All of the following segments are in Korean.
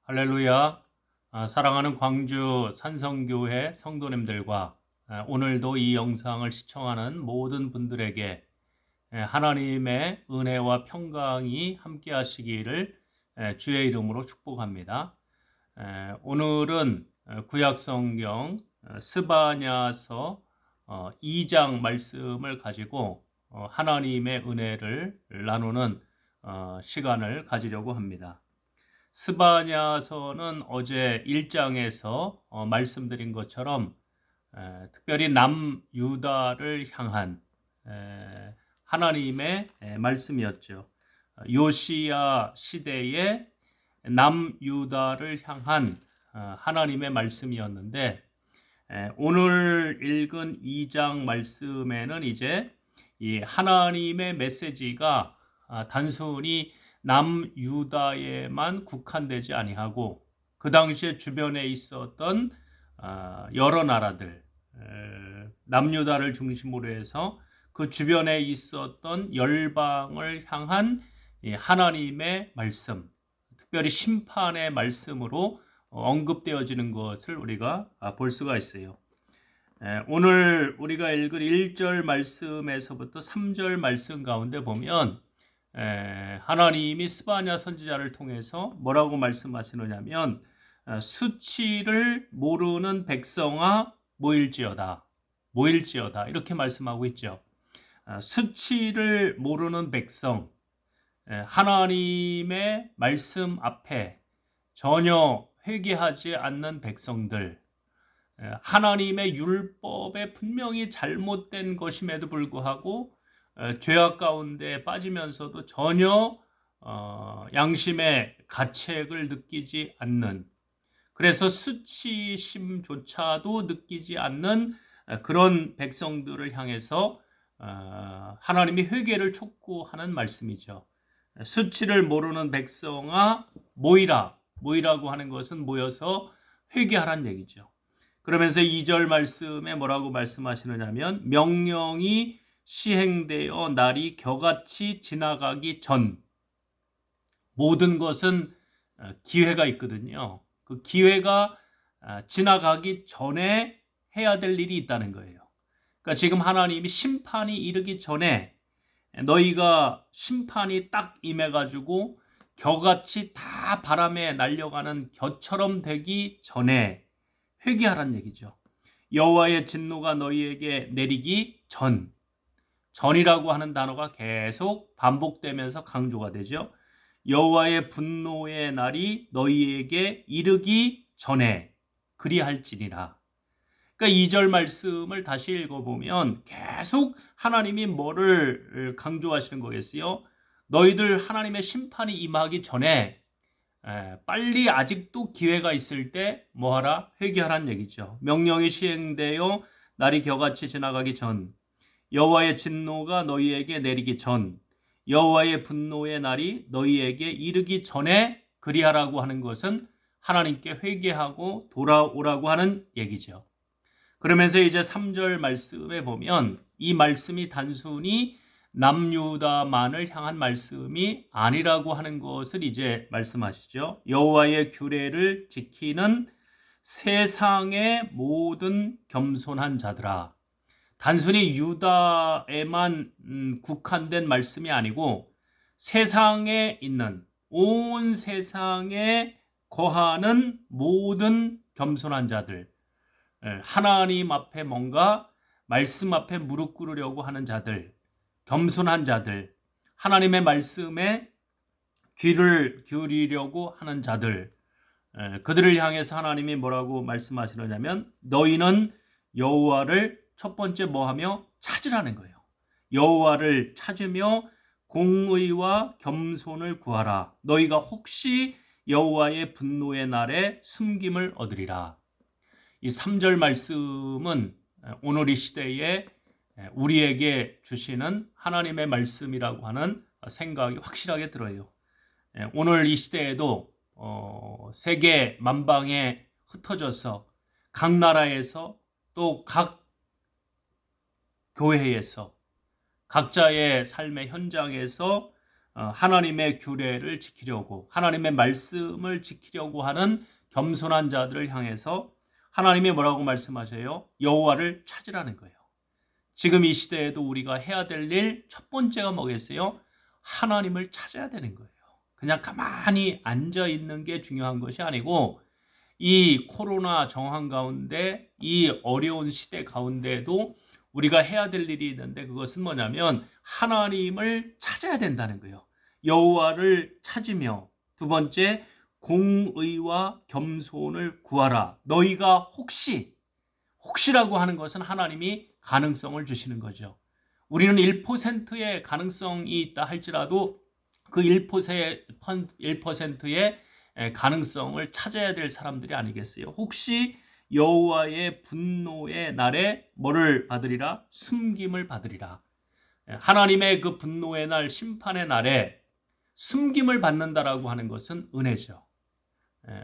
할렐루야. 사랑하는 광주 산성교회 성도님들과 오늘도 이 영상을 시청하는 모든 분들에게 하나님의 은혜와 평강이 함께 하시기를 주의 이름으로 축복합니다. 오늘은 구약성경 스바냐서 2장 말씀을 가지고 하나님의 은혜를 나누는 시간을 가지려고 합니다. 스바냐서는 어제 1장에서 말씀드린 것처럼 특별히 남유다를 향한 하나님의 말씀이었죠. 요시야 시대에 남유다를 향한 하나님의 말씀이었는데 오늘 읽은 2장 말씀에는 이제 이 하나님의 메시지가 단순히 남유다에만 국한되지 아니하고 그 당시에 주변에 있었던 여러 나라들, 남유다를 중심으로 해서 그 주변에 있었던 열방을 향한 하나님의 말씀, 특별히 심판의 말씀으로 언급되어지는 것을 우리가 볼 수가 있어요. 오늘 우리가 읽을 1절 말씀에서부터 3절 말씀 가운데 보면 하나님이 스바냐 선지자를 통해서 뭐라고 말씀하시느냐면 수치를 모르는 백성아 모일지어다 이렇게 말씀하고 있죠. 수치를 모르는 백성, 하나님의 말씀 앞에 전혀 회개하지 않는 백성들, 하나님의 율법에 분명히 잘못된 것임에도 불구하고 죄악 가운데 빠지면서도 전혀 양심의 가책을 느끼지 않는, 그래서 수치심조차도 느끼지 않는 그런 백성들을 향해서 하나님이 회개를 촉구하는 말씀이죠. 수치를 모르는 백성아 모이라고 하는 것은 모여서 회개하란 얘기죠. 그러면서 2절 말씀에 뭐라고 말씀하시느냐면 명령이 시행되어 날이 겨같이 지나가기 전, 모든 것은 기회가 있거든요. 그 기회가 지나가기 전에 해야 될 일이 있다는 거예요. 그러니까 지금 하나님이 심판이 이르기 전에 너희가 심판이 딱 임해가지고 겨같이 다 바람에 날려가는 겨처럼 되기 전에 회개하란 얘기죠. 여호와의 진노가 너희에게 내리기 전이라고 하는 단어가 계속 반복되면서 강조가 되죠. 여호와의 분노의 날이 너희에게 이르기 전에 그리할지니라. 그러니까 2절 말씀을 다시 읽어보면 계속 하나님이 뭐를 강조하시는 거겠어요? 너희들 하나님의 심판이 임하기 전에 빨리 아직도 기회가 있을 때 뭐하라? 회개하란 얘기죠. 명령이 시행되어 날이 겨같이 지나가기 전, 여호와의 진노가 너희에게 내리기 전, 여호와의 분노의 날이 너희에게 이르기 전에 그리하라고 하는 것은 하나님께 회개하고 돌아오라고 하는 얘기죠. 그러면서 이제 3절 말씀에 보면 이 말씀이 단순히 남유다만을 향한 말씀이 아니라고 하는 것을 이제 말씀하시죠. 여호와의 규례를 지키는 세상의 모든 겸손한 자들아. 단순히 유다에만 국한된 말씀이 아니고 세상에 있는, 온 세상에 거하는 모든 겸손한 자들, 하나님 앞에 뭔가 말씀 앞에 무릎 꿇으려고 하는 자들, 겸손한 자들, 하나님의 말씀에 귀를 기울이려고 하는 자들, 그들을 향해서 하나님이 뭐라고 말씀하시느냐면 너희는 여호와를 첫 번째 뭐하며 찾으라는 거예요. 여호와를 찾으며 공의와 겸손을 구하라. 너희가 혹시 여호와의 분노의 날에 숨김을 얻으리라. 이 3절 말씀은 오늘 이 시대에 우리에게 주시는 하나님의 말씀이라고 하는 생각이 확실하게 들어요. 오늘 이 시대에도 세계 만방에 흩어져서 각 나라에서 또 각 교회에서 각자의 삶의 현장에서 하나님의 규례를 지키려고 하나님의 말씀을 지키려고 하는 겸손한 자들을 향해서 하나님이 뭐라고 말씀하셔요? 여호와를 찾으라는 거예요. 지금 이 시대에도 우리가 해야 될 일 첫 번째가 뭐겠어요? 하나님을 찾아야 되는 거예요. 그냥 가만히 앉아 있는 게 중요한 것이 아니고 이 코로나 정황 가운데 이 어려운 시대 가운데에도 우리가 해야 될 일이 있는데 그것은 뭐냐면 하나님을 찾아야 된다는 거예요. 여호와를 찾으며 두 번째 공의와 겸손을 구하라. 너희가 혹시라고 하는 것은 하나님이 가능성을 주시는 거죠. 우리는 1%의 가능성이 있다 할지라도 그 1%의 가능성을 찾아야 될 사람들이 아니겠어요? 혹시 여호와의 분노의 날에 뭐를 받으리라? 숨김을 받으리라. 하나님의 그 분노의 날, 심판의 날에 숨김을 받는다라고 하는 것은 은혜죠.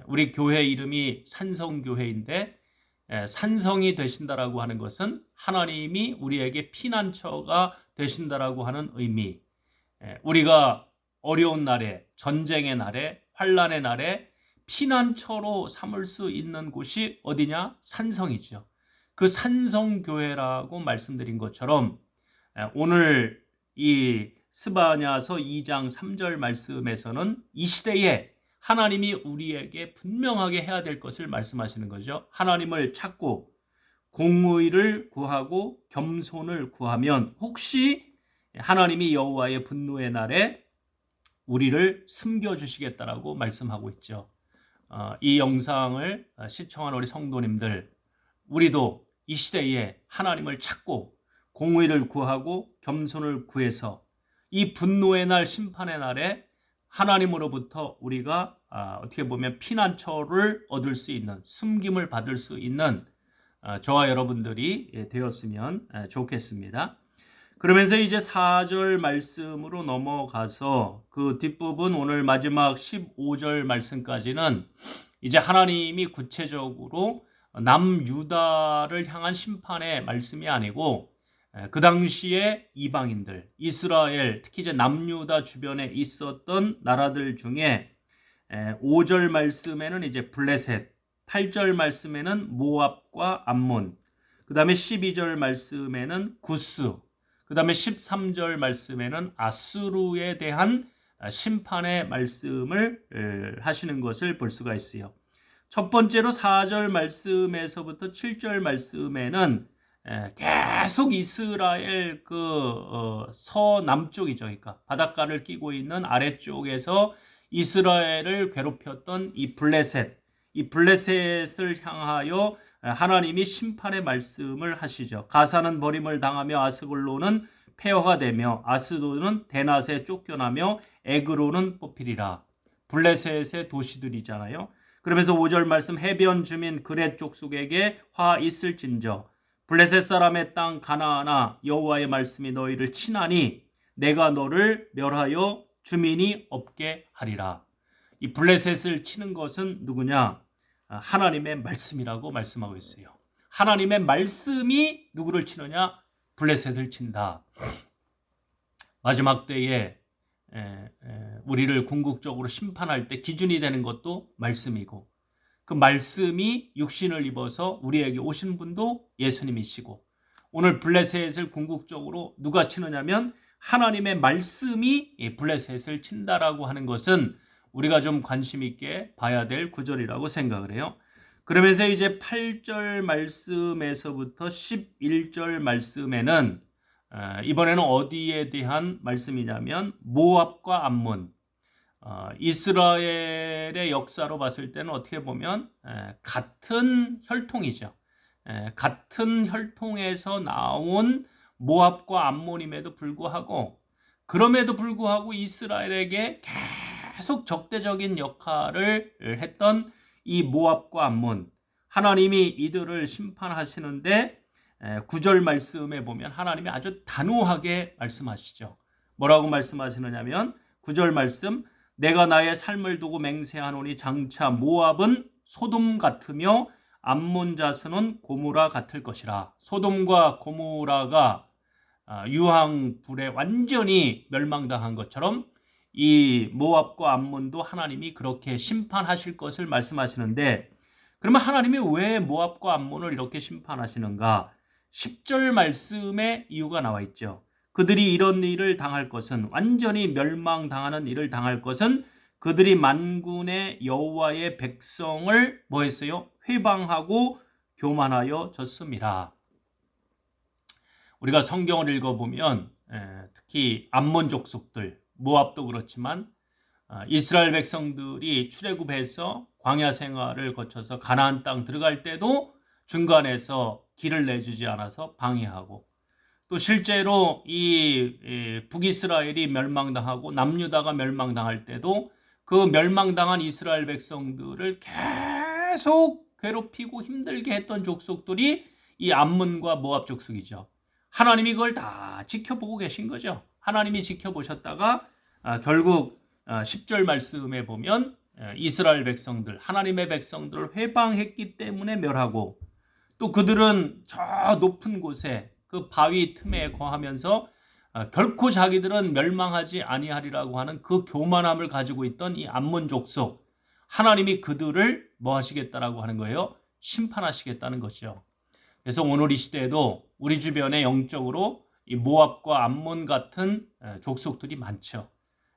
우리 교회 이름이 산성교회인데 산성이 되신다라고 하는 것은 하나님이 우리에게 피난처가 되신다라고 하는 의미. 우리가 어려운 날에, 전쟁의 날에, 환난의 날에 피난처로 삼을 수 있는 곳이 어디냐? 산성이죠. 그 산성교회라고 말씀드린 것처럼 오늘 이 스바냐서 2장 3절 말씀에서는 이 시대에 하나님이 우리에게 분명하게 해야 될 것을 말씀하시는 거죠. 하나님을 찾고 공의를 구하고 겸손을 구하면 혹시 하나님이 여호와의 분노의 날에 우리를 숨겨주시겠다라고 말씀하고 있죠. 이 영상을 시청한 우리 성도님들, 우리도 이 시대에 하나님을 찾고 공의를 구하고 겸손을 구해서 이 분노의 날, 심판의 날에 하나님으로부터 우리가 어떻게 보면 피난처를 얻을 수 있는, 숨김을 받을 수 있는 저와 여러분들이 되었으면 좋겠습니다. 그러면서 이제 4절 말씀으로 넘어가서 그 뒷부분 오늘 마지막 15절 말씀까지는 이제 하나님이 구체적으로 남유다를 향한 심판의 말씀이 아니고 그 당시에 이방인들, 이스라엘, 특히 이제 남유다 주변에 있었던 나라들 중에 5절 말씀에는 이제 블레셋, 8절 말씀에는 모압과 암몬, 그 다음에 12절 말씀에는 구스, 그 다음에 13절 말씀에는 아수르에 대한 심판의 말씀을 하시는 것을 볼 수가 있어요. 첫 번째로 4절 말씀에서부터 7절 말씀에는 계속 이스라엘 서남쪽이죠. 그러니까 바닷가를 끼고 있는 아래쪽에서 이스라엘을 괴롭혔던 이 블레셋을 향하여 하나님이 심판의 말씀을 하시죠. 가사는 버림을 당하며 아스글론은 폐허가 되며 아스도는 대낮에 쫓겨나며 에그로는 뽑히리라. 블레셋의 도시들이잖아요. 그러면서 5절 말씀 해변 주민 그렛 족속에게 화 있을진저 블레셋 사람의 땅 가나안아 여호와의 말씀이 너희를 치나니 내가 너를 멸하여 주민이 없게 하리라. 이 블레셋을 치는 것은 누구냐? 하나님의 말씀이라고 말씀하고 있어요. 하나님의 말씀이 누구를 치느냐? 블레셋을 친다. 마지막 때에 우리를 궁극적으로 심판할 때 기준이 되는 것도 말씀이고 그 말씀이 육신을 입어서 우리에게 오신 분도 예수님이시고 오늘 블레셋을 궁극적으로 누가 치느냐면 하나님의 말씀이 블레셋을 친다라고 하는 것은 우리가 좀 관심 있게 봐야 될 구절이라고 생각을 해요. 그러면서 이제 8절 말씀에서부터 11절 말씀에는 이번에는 어디에 대한 말씀이냐면 모압과 암몬, 이스라엘의 역사로 봤을 때는 어떻게 보면 같은 혈통이죠. 같은 혈통에서 나온 모압과 암몬임에도 불구하고 그럼에도 불구하고 이스라엘에게 계속 적대적인 역할을 했던 이 모압과 암몬, 하나님이 이들을 심판하시는데 9절 말씀에 보면 하나님이 아주 단호하게 말씀하시죠. 뭐라고 말씀하시느냐면 9절 말씀 내가 나의 삶을 두고 맹세하노니 장차 모압은 소돔 같으며 암몬 자손은 고모라 같을 것이라. 소돔과 고모라가 유황불에 완전히 멸망당한 것처럼 이 모압과 암몬도 하나님이 그렇게 심판하실 것을 말씀하시는데, 그러면 하나님이 왜 모압과 암몬을 이렇게 심판하시는가? 10절 말씀에 이유가 나와 있죠. 그들이 이런 일을 당할 것은, 완전히 멸망당하는 일을 당할 것은 그들이 만군의 여호와의 백성을 뭐 했어요? 회방하고 교만하여 졌음이라. 우리가 성경을 읽어보면 특히 암몬 족속들, 모압도 그렇지만 이스라엘 백성들이 출애굽해서 광야 생활을 거쳐서 가나안 땅 들어갈 때도 중간에서 길을 내주지 않아서 방해하고, 또 실제로 이 북이스라엘이 멸망당하고 남유다가 멸망당할 때도 그 멸망당한 이스라엘 백성들을 계속 괴롭히고 힘들게 했던 족속들이 이 암몬과 모압 족속이죠. 하나님이 그걸 다 지켜보고 계신 거죠. 하나님이 지켜보셨다가 결국 10절 말씀에 보면 이스라엘 백성들, 하나님의 백성들을 회방했기 때문에 멸하고, 또 그들은 저 높은 곳에 그 바위 틈에 거하면서 결코 자기들은 멸망하지 아니하리라고 하는 그 교만함을 가지고 있던 이 암몬 족속, 하나님이 그들을 뭐 하시겠다라고 하는 거예요? 심판하시겠다는 것이죠. 그래서 오늘 이 시대에도 우리 주변에 영적으로 이 모압과 암몬 같은 족속들이 많죠.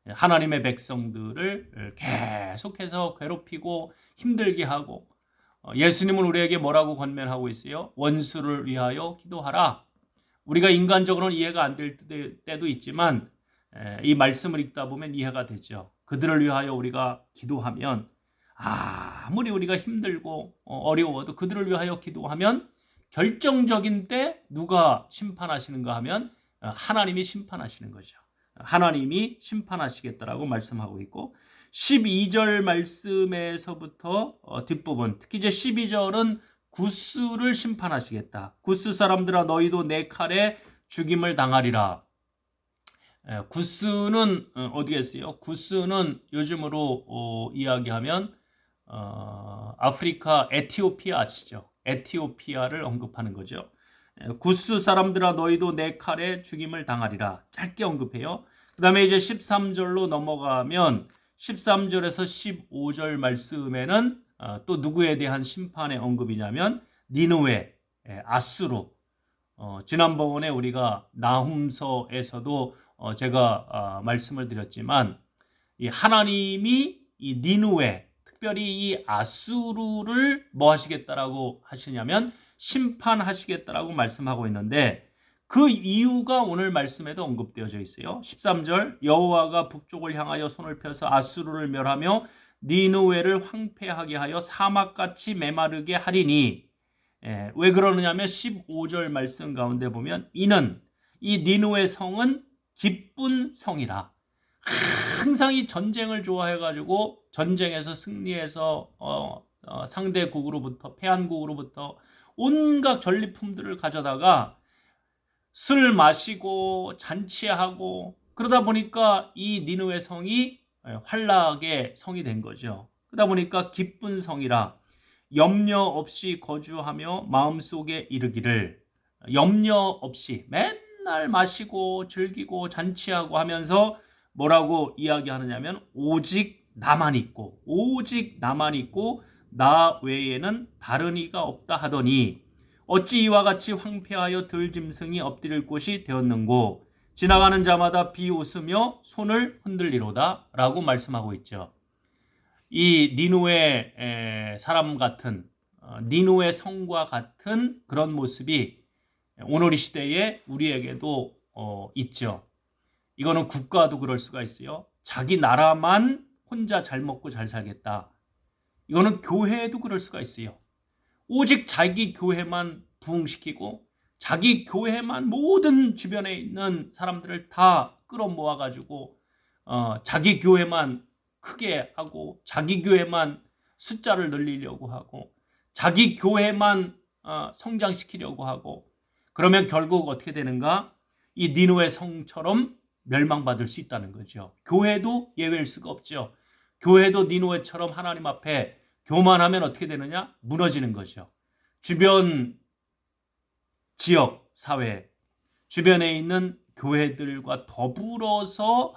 하나님의 백성들을 계속해서 괴롭히고 힘들게 하고, 예수님은 우리에게 뭐라고 권면하고 있어요? 원수를 위하여 기도하라. 우리가 인간적으로는 이해가 안 될 때도 있지만 이 말씀을 읽다 보면 이해가 되죠. 그들을 위하여 우리가 기도하면, 아무리 우리가 힘들고 어려워도 그들을 위하여 기도하면 결정적인 때 누가 심판하시는가 하면 하나님이 심판하시는 거죠. 하나님이 심판하시겠다라고 말씀하고 있고, 12절 말씀에서부터 뒷부분, 특히 이제 12절은 구스를 심판하시겠다. 구스 사람들아 너희도 내 칼에 죽임을 당하리라. 구스는 어디겠어요? 구스는 요즘으로 이야기하면 아프리카 에티오피아 아시죠? 에티오피아를 언급하는 거죠. 구스 사람들아 너희도 내 칼에 죽임을 당하리라. 짧게 언급해요. 그 다음에 이제 13절로 넘어가면 13절에서 15절 말씀에는 또 누구에 대한 심판의 언급이냐면 니느웨, 아수르. 지난번에 우리가 나훔서에서도 제가 말씀을 드렸지만, 이 하나님이 이 니느웨, 특별히 이 아수르를 뭐 하시겠다라고 하시냐면 심판하시겠다라고 말씀하고 있는데, 그 이유가 오늘 말씀에도 언급되어져 있어요. 13절 여호와가 북쪽을 향하여 손을 펴서 아수르를 멸하며 니느웨를 황폐하게 하여 사막같이 메마르게 하리니, 왜 그러느냐면 15절 말씀 가운데 보면 이는 이 니느웨 성은 기쁜 성이라. 항상 이 전쟁을 좋아해가지고 전쟁에서 승리해서 상대국으로부터, 패한국으로부터 온갖 전리품들을 가져다가 술 마시고 잔치하고, 그러다 보니까 이 니느웨 성이 환락의 성이 된 거죠. 그러다 보니까 기쁜 성이라 염려 없이 거주하며 마음속에 이르기를, 염려 없이 맨날 마시고 즐기고 잔치하고 하면서 뭐라고 이야기하느냐면 오직 나만 있고, 오직 나만 있고 나 외에는 다른 이가 없다 하더니 어찌 이와 같이 황폐하여 들짐승이 엎드릴 곳이 되었는고 지나가는 자마다 비웃으며 손을 흔들리로다 라고 말씀하고 있죠. 이 니느웨 사람 같은, 니느웨 성과 같은 그런 모습이 오늘 이 시대에 우리에게도 있죠. 이거는 국가도 그럴 수가 있어요. 자기 나라만 혼자 잘 먹고 잘 살겠다. 이거는 교회도 그럴 수가 있어요. 오직 자기 교회만 부흥시키고 자기 교회만 모든 주변에 있는 사람들을 다 끌어모아가지고 자기 교회만 크게 하고 자기 교회만 숫자를 늘리려고 하고 자기 교회만 성장시키려고 하고, 그러면 결국 어떻게 되는가? 이 니느웨 성처럼 멸망받을 수 있다는 거죠. 교회도 예외일 수가 없죠. 교회도 니느웨처럼 하나님 앞에 교만하면 어떻게 되느냐? 무너지는 거죠. 주변 지역, 사회, 주변에 있는 교회들과 더불어서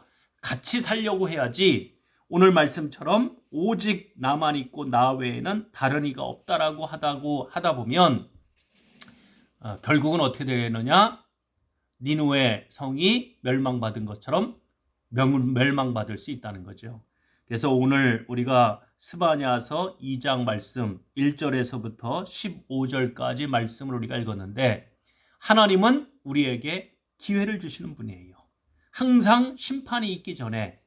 같이 살려고 해야지 오늘 말씀처럼 오직 나만 있고 나 외에는 다른 이가 없다라고 하다 보면 결국은 어떻게 되느냐? 니누의 성이 멸망받은 것처럼 멸망받을 수 있다는 거죠. 그래서 오늘 우리가 스바냐서 2장 말씀 1절에서부터 15절까지 말씀을 우리가 읽었는데 하나님은 우리에게 기회를 주시는 분이에요. 항상 심판이 있기 전에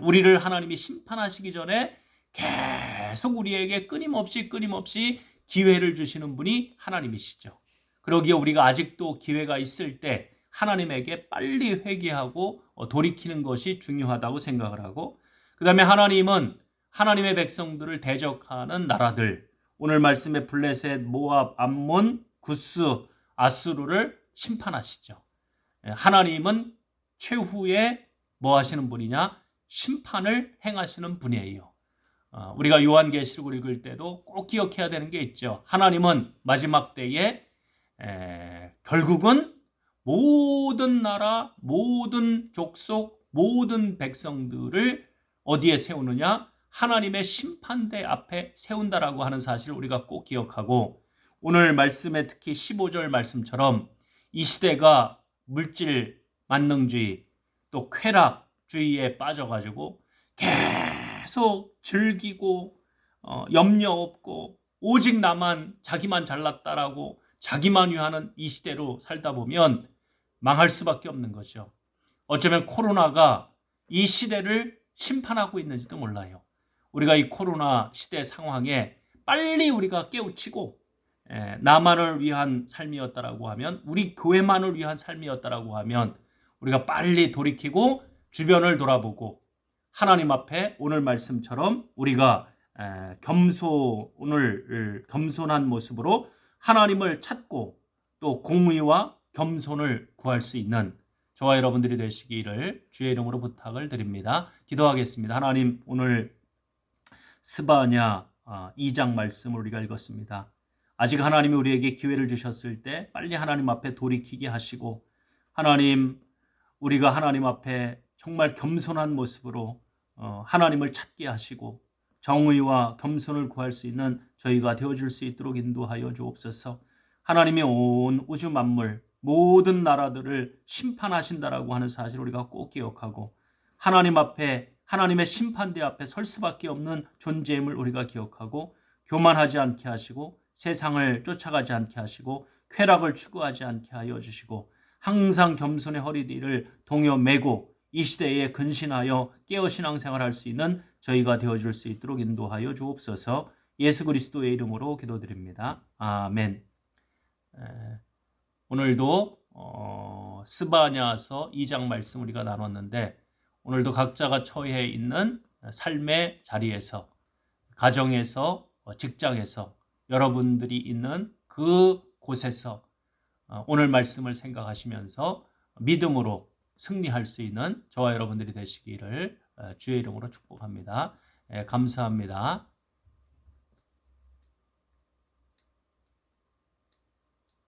우리를 하나님이 심판하시기 전에 계속 우리에게 끊임없이 기회를 주시는 분이 하나님이시죠. 그러기에 우리가 아직도 기회가 있을 때 하나님에게 빨리 회개하고 돌이키는 것이 중요하다고 생각을 하고, 그 다음에 하나님은 하나님의 백성들을 대적하는 나라들, 오늘 말씀에 블레셋, 모압, 암몬, 구스, 아스루를 심판하시죠. 하나님은 최후에 뭐 하시는 분이냐? 심판을 행하시는 분이에요. 우리가 요한계시록을 읽을 때도 꼭 기억해야 되는 게 있죠. 하나님은 마지막 때에 결국은 모든 나라, 모든 족속, 모든 백성들을 어디에 세우느냐? 하나님의 심판대 앞에 세운다라고 하는 사실을 우리가 꼭 기억하고, 오늘 말씀에 특히 15절 말씀처럼 이 시대가 물질 만능주의 또 쾌락주의에 빠져가지고 계속 즐기고 염려 없고 오직 나만 자기만 잘났다라고 자기만 위하는 이 시대로 살다 보면 망할 수밖에 없는 거죠. 어쩌면 코로나가 이 시대를 심판하고 있는지도 몰라요. 우리가 이 코로나 시대 상황에 빨리 우리가 깨우치고 나만을 위한 삶이었다라고 하면, 우리 교회만을 위한 삶이었다라고 하면 우리가 빨리 돌이키고 주변을 돌아보고 하나님 앞에 오늘 말씀처럼 우리가 겸손한 모습으로 하나님을 찾고 또 공의와 겸손을 구할 수 있는 저와 여러분들이 되시기를 주의 이름으로 부탁을 드립니다. 기도하겠습니다. 하나님, 오늘 스바냐 2장 말씀을 우리가 읽었습니다. 아직 하나님이 우리에게 기회를 주셨을 때 빨리 하나님 앞에 돌이키게 하시고, 하나님, 우리가 하나님 앞에 정말 겸손한 모습으로 하나님을 찾게 하시고 정의와 겸손을 구할 수 있는 저희가 되어줄 수 있도록 인도하여 주옵소서. 하나님의 온 우주 만물 모든 나라들을 심판하신다라고 하는 사실을 우리가 꼭 기억하고, 하나님 앞에 하나님의 심판대 앞에 설 수밖에 없는 존재임을 우리가 기억하고, 교만하지 않게 하시고 세상을 쫓아가지 않게 하시고 쾌락을 추구하지 않게 하여 주시고, 항상 겸손의 허리띠를 동여 매고 이 시대에 근신하여 깨어 신앙생활을 할 수 있는 저희가 되어줄 수 있도록 인도하여 주옵소서. 예수 그리스도의 이름으로 기도드립니다. 아멘. 오늘도 스바냐서 2장 말씀 우리가 나눴는데, 오늘도 각자가 처해 있는 삶의 자리에서, 가정에서, 직장에서, 여러분들이 있는 그 곳에서 오늘 말씀을 생각하시면서 믿음으로 승리할 수 있는 저와 여러분들이 되시기를 주의 이름으로 축복합니다. 감사합니다.